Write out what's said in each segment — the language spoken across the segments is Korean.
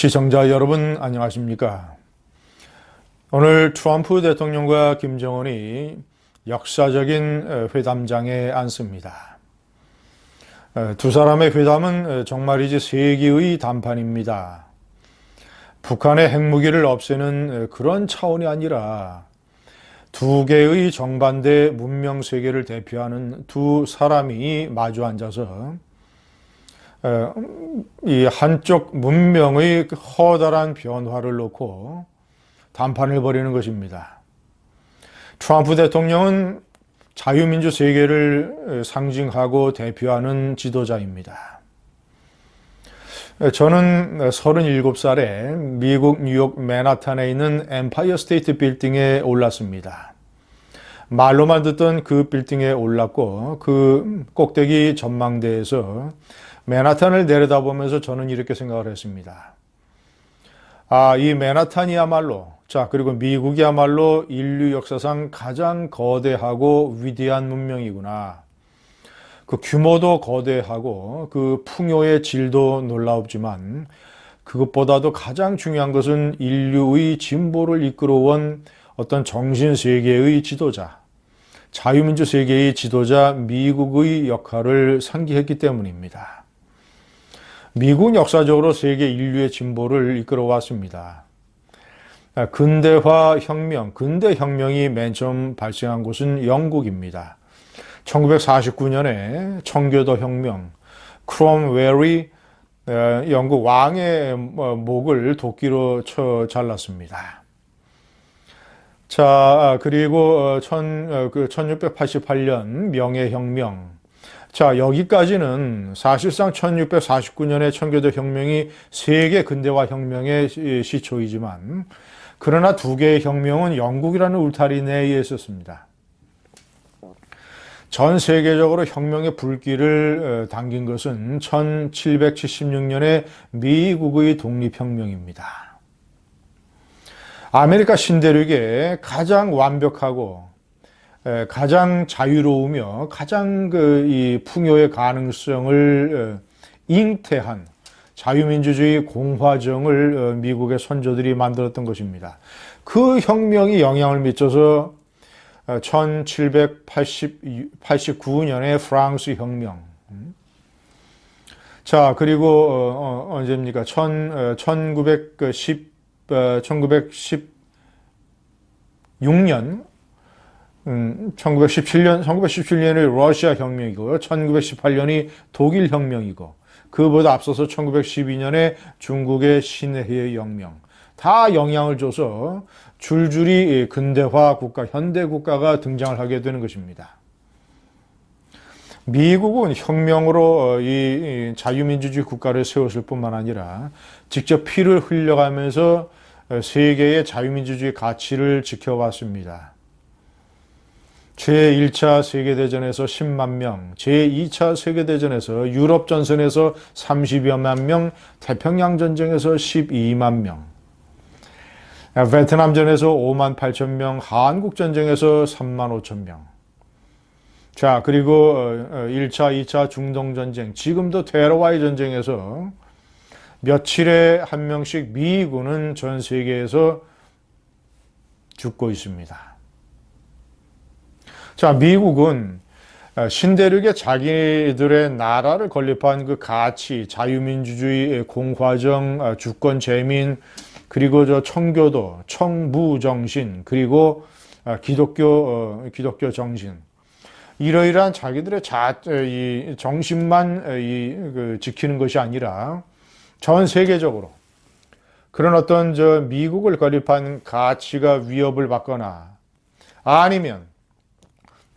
시청자 여러분 안녕하십니까? 오늘 트럼프 대통령과 김정은이 역사적인 회담장에 앉습니다. 두 사람의 회담은 정말이지 세계의 담판입니다. 북한의 핵무기를 없애는 그런 차원이 아니라 두 개의 정반대 문명 세계를 대표하는 두 사람이 마주 앉아서 이 한쪽 문명의 커다란 변화를 놓고 담판을 벌이는 것입니다. 트럼프 대통령은 자유민주 세계를 상징하고 대표하는 지도자입니다. 저는 37살에 미국 뉴욕 맨하탄에 있는 엠파이어 스테이트 빌딩에 올랐습니다. 말로만 듣던 그 빌딩에 올랐고 그 꼭대기 전망대에서 맨하탄을 내려다보면서 저는 이렇게 생각을 했습니다. 이 맨하탄이야말로, 그리고 미국이야말로 인류 역사상 가장 거대하고 위대한 문명이구나. 그 규모도 거대하고 그 풍요의 질도 놀라웠지만 그것보다도 가장 중요한 것은 인류의 진보를 이끌어온 어떤 정신세계의 지도자, 자유민주 세계의 지도자 미국의 역할을 상기했기 때문입니다. 미국은 역사적으로 세계 인류의 진보를 이끌어왔습니다. 근대 혁명이 맨 처음 발생한 곳은 영국입니다. 1949년에 청교도 혁명, 크롬웰이 영국 왕의 목을 도끼로 쳐 잘랐습니다. 그리고 1688년 명예혁명. 여기까지는 사실상 1649년의 청교도 혁명이 세계 근대화 혁명의 시초이지만 그러나 두 개의 혁명은 영국이라는 울타리 내에 있었습니다. 전 세계적으로 혁명의 불길을 당긴 것은 1776년의 미국의 독립혁명입니다. 아메리카 신대륙에 가장 완벽하고 가장 자유로우며 가장 이 풍요의 가능성을 잉태한 자유민주주의 공화정을 미국의 선조들이 만들었던 것입니다. 그 혁명이 영향을 미쳐서 1789년의 프랑스 혁명. 그리고 언제입니까? 1916년 1917년이 러시아 혁명이고 1918년이 독일 혁명이고 그보다 앞서서 1912년에 중국의 신해의 혁명 다 영향을 줘서 줄줄이 근대화 국가, 현대 국가가 등장을 하게 되는 것입니다. 미국은 혁명으로 이 자유민주주의 국가를 세웠을 뿐만 아니라 직접 피를 흘려가면서 세계의 자유민주주의 가치를 지켜왔습니다. 제1차 세계대전에서 10만 명, 제2차 세계대전에서 유럽전선에서 30여만 명, 태평양전쟁에서 12만 명, 베트남전에서 5만 8천 명, 한국전쟁에서 3만 5천 명. 그리고 1차, 2차 중동전쟁, 지금도 테러와의 전쟁에서 며칠에 한 명씩 미군은 전 세계에서 죽고 있습니다. 미국은 신대륙에 자기들의 나라를 건립한 그 가치, 자유민주주의, 공화정, 주권 재민, 그리고 청교도, 청부정신, 그리고 기독교 정신. 이러이러한 자기들의 이 정신만 지키는 것이 아니라 전 세계적으로 그런 어떤 미국을 건립한 가치가 위협을 받거나 아니면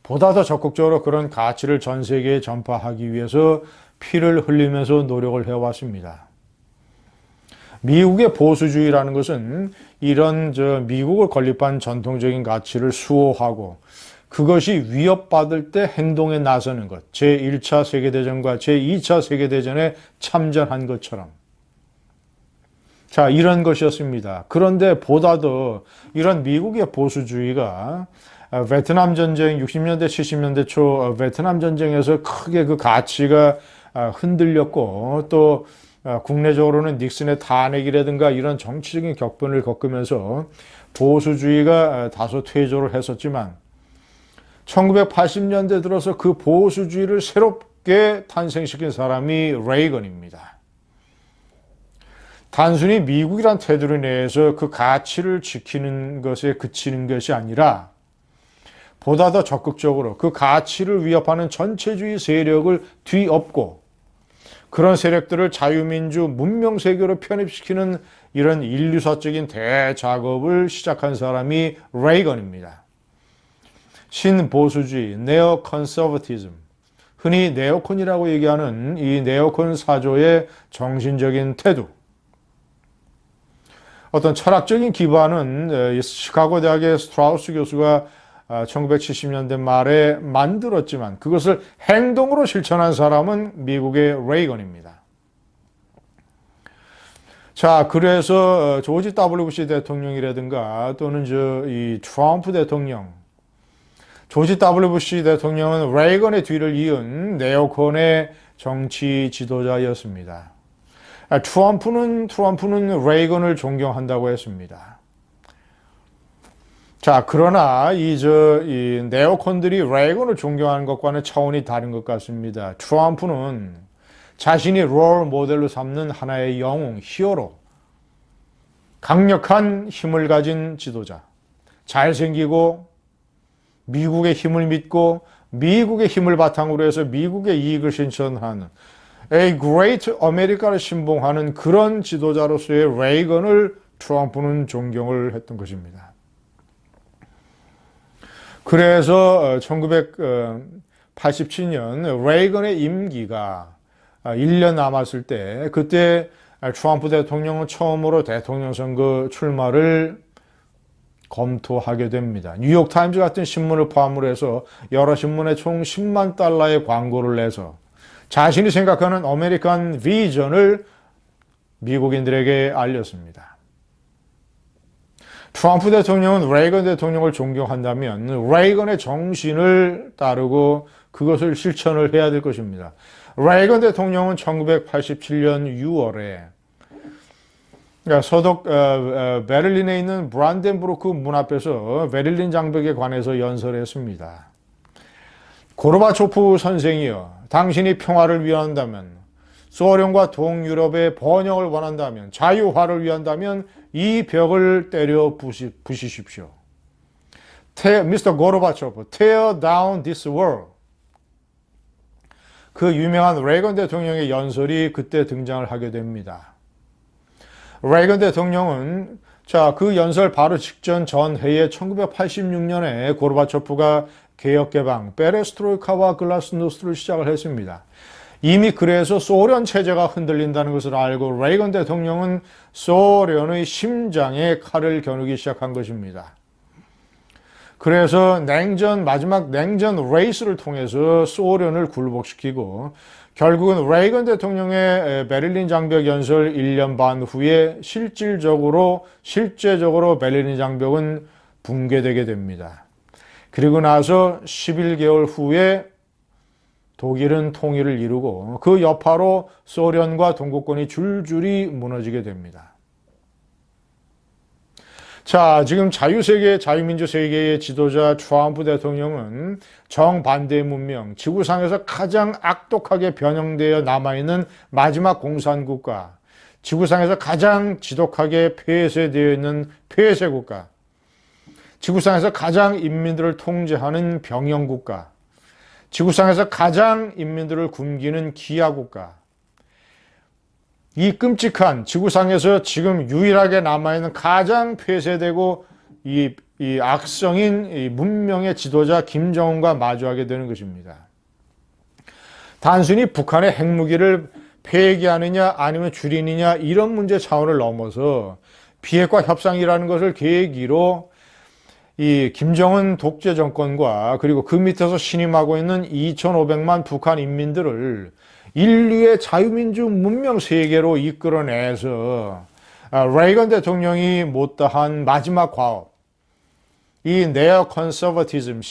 보다 더 적극적으로 그런 가치를 전 세계에 전파하기 위해서 피를 흘리면서 노력을 해왔습니다. 미국의 보수주의라는 것은 이런 미국을 건립한 전통적인 가치를 수호하고 그것이 위협받을 때 행동에 나서는 것, 제1차 세계대전과 제2차 세계대전에 참전한 것처럼 이런 것이었습니다. 그런데 보다 더 이런 미국의 보수주의가 베트남 전쟁 60년대 70년대 초 베트남 전쟁에서 크게 그 가치가 흔들렸고 또 국내적으로는 닉슨의 탄핵이라든가 이런 정치적인 격변을 겪으면서 보수주의가 다소 퇴조를 했었지만 1980년대 들어서 그 보수주의를 새롭게 탄생시킨 사람이 레이건입니다. 단순히 미국이란 테두리 내에서 그 가치를 지키는 것에 그치는 것이 아니라 보다 더 적극적으로 그 가치를 위협하는 전체주의 세력을 뒤엎고 그런 세력들을 자유민주 문명세계로 편입시키는 이런 인류사적인 대작업을 시작한 사람이 레이건입니다. 신보수주의, 네오컨서버티즘, 흔히 네오콘이라고 얘기하는 이 네오콘 사조의 정신적인 태도, 어떤 철학적인 기반은 시카고 대학의 스트라우스 교수가 1970년대 말에 만들었지만 그것을 행동으로 실천한 사람은 미국의 레이건입니다. 자, 그래서 조지 W. 부시 대통령이라든가 또는 이 트럼프 대통령, 조지 W. 부시 대통령은 레이건의 뒤를 이은 네오콘의 정치 지도자였습니다. 트럼프는 레이건을 존경한다고 했습니다. 자, 그러나 이 네오콘들이 레이건을 존경하는 것과는 차원이 다른 것 같습니다. 트럼프는 자신이 롤 모델로 삼는 하나의 영웅, 히어로, 강력한 힘을 가진 지도자, 잘생기고 미국의 힘을 믿고 미국의 힘을 바탕으로 해서 미국의 이익을 실천하는 A Great America를 신봉하는 그런 지도자로서의 레이건을 트럼프는 존경을 했던 것입니다. 그래서 1987년 레이건의 임기가 1년 남았을 때 그때 트럼프 대통령은 처음으로 대통령 선거 출마를 검토하게 됩니다. 뉴욕타임즈 같은 신문을 포함으로 해서 여러 신문에 총 10만 달러의 광고를 내서 자신이 생각하는 아메리칸 비전을 미국인들에게 알렸습니다. 트럼프 대통령은 레이건 대통령을 존경한다면 레이건의 정신을 따르고 그것을 실천을 해야 될 것입니다. 레이건 대통령은 1987년 6월에 서독 베를린에 있는 브란덴부르크 문 앞에서 베를린 장벽에 관해서 연설했습니다. 고르바초프 선생이여, 당신이 평화를 위한다면, 소련과 동유럽의 번영을 원한다면, 자유화를 위한다면 이 벽을 때려 부시십시오. Mr. 고르바초프, tear down this wall. 그 유명한 레이건 대통령의 연설이 그때 등장을 하게 됩니다. 레이건 대통령은 그 연설 바로 직전 전해에 1986년에 고르바초프가 개혁개방, 페레스트로이카와 글라스노스트를 시작을 했습니다. 이미 그래서 소련 체제가 흔들린다는 것을 알고 레이건 대통령은 소련의 심장에 칼을 겨누기 시작한 것입니다. 그래서 마지막 냉전 레이스를 통해서 소련을 굴복시키고 결국은 레이건 대통령의 베를린 장벽 연설 1년 반 후에 실제적으로 베를린 장벽은 붕괴되게 됩니다. 그리고 나서 11개월 후에 독일은 통일을 이루고 그 여파로 소련과 동구권이 줄줄이 무너지게 됩니다. 자, 지금 자유민주 세계의 지도자 트럼프 대통령은 정반대의 문명, 지구상에서 가장 악독하게 변형되어 남아있는 마지막 공산국가, 지구상에서 가장 지독하게 폐쇄되어 있는 폐쇄국가, 지구상에서 가장 인민들을 통제하는 병영국가, 지구상에서 가장 인민들을 굶기는 기아국가, 이 끔찍한 지구상에서 지금 유일하게 남아있는 가장 폐쇄되고 이 악성인 이 문명의 지도자 김정은과 마주하게 되는 것입니다. 단순히 북한의 핵무기를 폐기하느냐 아니면 줄이느냐 이런 문제 차원을 넘어서 비핵화 협상이라는 것을 계기로 이 김정은 독재 정권과 그리고 그 밑에서 신임하고 있는 2,500만 북한 인민들을 인류의 자유민주 문명 세계로 이끌어내서 레이건 대통령이 못다한 마지막 과업, 이 네오컨서버티즘,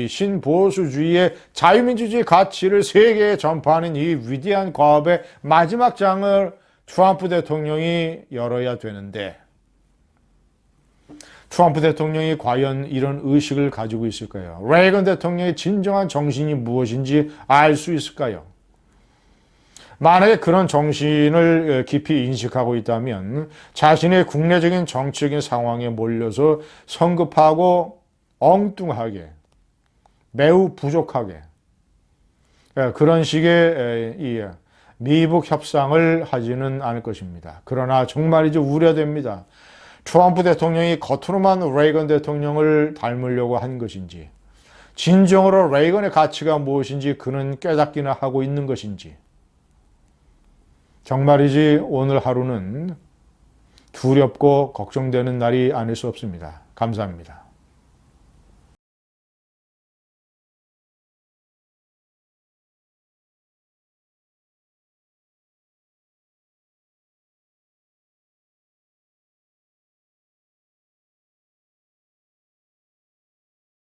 신보수주의의 자유민주주의 가치를 세계에 전파하는 이 위대한 과업의 마지막 장을 트럼프 대통령이 열어야 되는데 트럼프 대통령이 과연 이런 의식을 가지고 있을까요? 레이건 대통령의 진정한 정신이 무엇인지 알 수 있을까요? 만약에 그런 정신을 깊이 인식하고 있다면 자신의 국내적인 정치적인 상황에 몰려서 성급하고 엉뚱하게 매우 부족하게 그런 식의 이 미북 협상을 하지는 않을 것입니다. 그러나 정말이죠, 우려됩니다. 트럼프 대통령이 겉으로만 레이건 대통령을 닮으려고 한 것인지 진정으로 레이건의 가치가 무엇인지 그는 깨닫기나 하고 있는 것인지 정말이지 오늘 하루는 두렵고 걱정되는 날이 아닐 수 없습니다. 감사합니다.